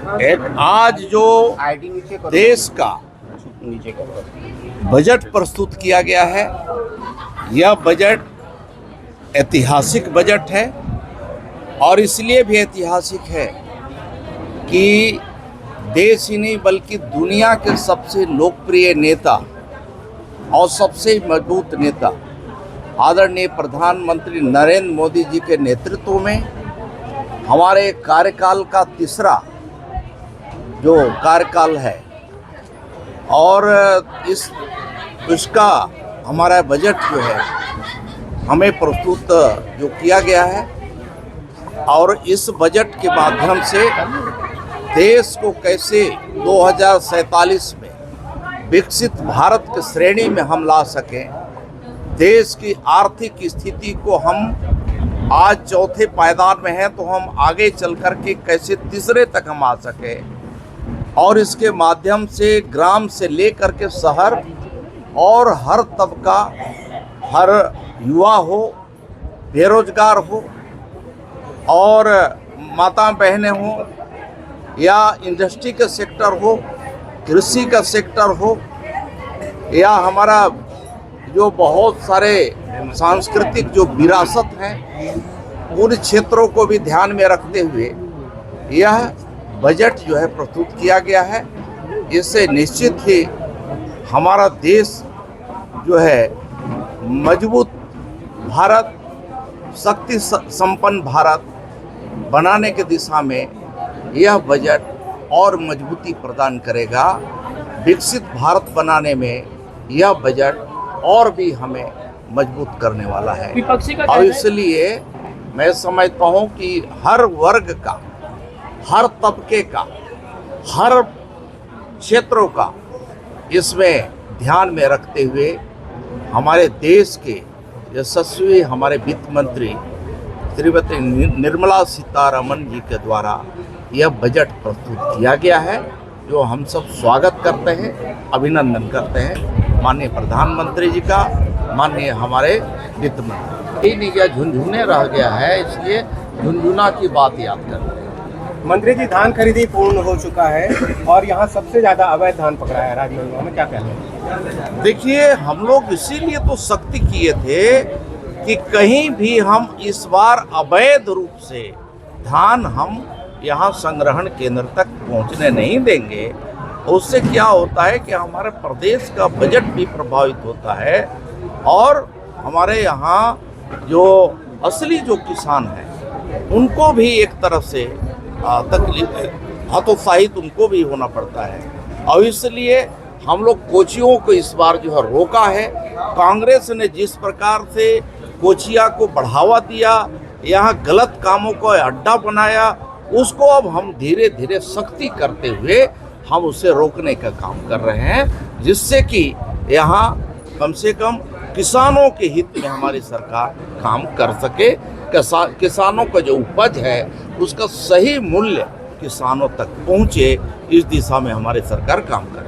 आज जो देश का बजट प्रस्तुत किया गया है, यह बजट ऐतिहासिक बजट है और इसलिए भी ऐतिहासिक है कि देश ही नहीं बल्कि दुनिया के सबसे लोकप्रिय नेता और सबसे मजबूत नेता आदरणीय प्रधानमंत्री नरेंद्र मोदी जी के नेतृत्व में हमारे कार्यकाल का तीसरा जो कार्यकाल है और इसका हमारा बजट जो है हमें प्रस्तुत जो किया गया है और इस बजट के माध्यम से देश को कैसे 2047 में विकसित भारत की श्रेणी में हम ला सकें, देश की आर्थिक स्थिति को हम आज चौथे पायदान में हैं तो हम आगे चल कर के कैसे तीसरे तक हम आ सकें और इसके माध्यम से ग्राम से लेकर के शहर और हर तबका, हर युवा हो, बेरोजगार हो और माता बहनें हो या इंडस्ट्री का सेक्टर हो, कृषि का सेक्टर हो या हमारा जो बहुत सारे सांस्कृतिक जो विरासत है उन क्षेत्रों को भी ध्यान में रखते हुए यह बजट जो है प्रस्तुत किया गया है। इससे निश्चित ही हमारा देश जो है मजबूत भारत, शक्ति संपन्न भारत बनाने की दिशा में यह बजट और मजबूती प्रदान करेगा। विकसित भारत बनाने में यह बजट और भी हमें मजबूत करने वाला है और इसलिए मैं समझता हूँ कि हर वर्ग का, हर तबके का, हर क्षेत्रों का इसमें ध्यान में रखते हुए हमारे देश के यशस्वी हमारे वित्त मंत्री श्रीमती निर्मला सीतारमण जी के द्वारा यह बजट प्रस्तुत किया गया है, जो हम सब स्वागत करते हैं, अभिनंदन करते हैं माननीय प्रधानमंत्री जी का, माननीय हमारे वित्त मंत्री। नहीं गया, झुनझुने रह गया है, इसलिए झुनझुना की बात याद करते हैं। मंत्री जी, धान खरीदी पूर्ण हो चुका है और यहाँ सबसे ज्यादा अवैध धान पकड़ा है राजमहल में, क्या कहना है? देखिए, हम लोग इसीलिए तो सख्ती किए थे कि कहीं भी हम इस बार अवैध रूप से धान हम यहाँ संग्रहण केंद्र तक पहुँचने नहीं देंगे। उससे क्या होता है कि हमारे प्रदेश का बजट भी प्रभावित होता है और हमारे यहाँ जो असली जो किसान हैं उनको भी एक तरफ से तकलीफ, हतोत्साहित उनको भी होना पड़ता है और इसलिए हम लोग कोचियों को इस बार जो है रोका है। कांग्रेस ने जिस प्रकार से कोचिया को बढ़ावा दिया, यहाँ गलत कामों को अड्डा बनाया, उसको अब हम धीरे धीरे सख्ती करते हुए हम उसे रोकने का काम कर रहे हैं, जिससे कि यहाँ कम से कम किसानों के हित में हमारी सरकार काम कर सके। किसानों का जो उपज है उसका सही मूल्य किसानों तक पहुँचे, इस दिशा में हमारी सरकार काम करे।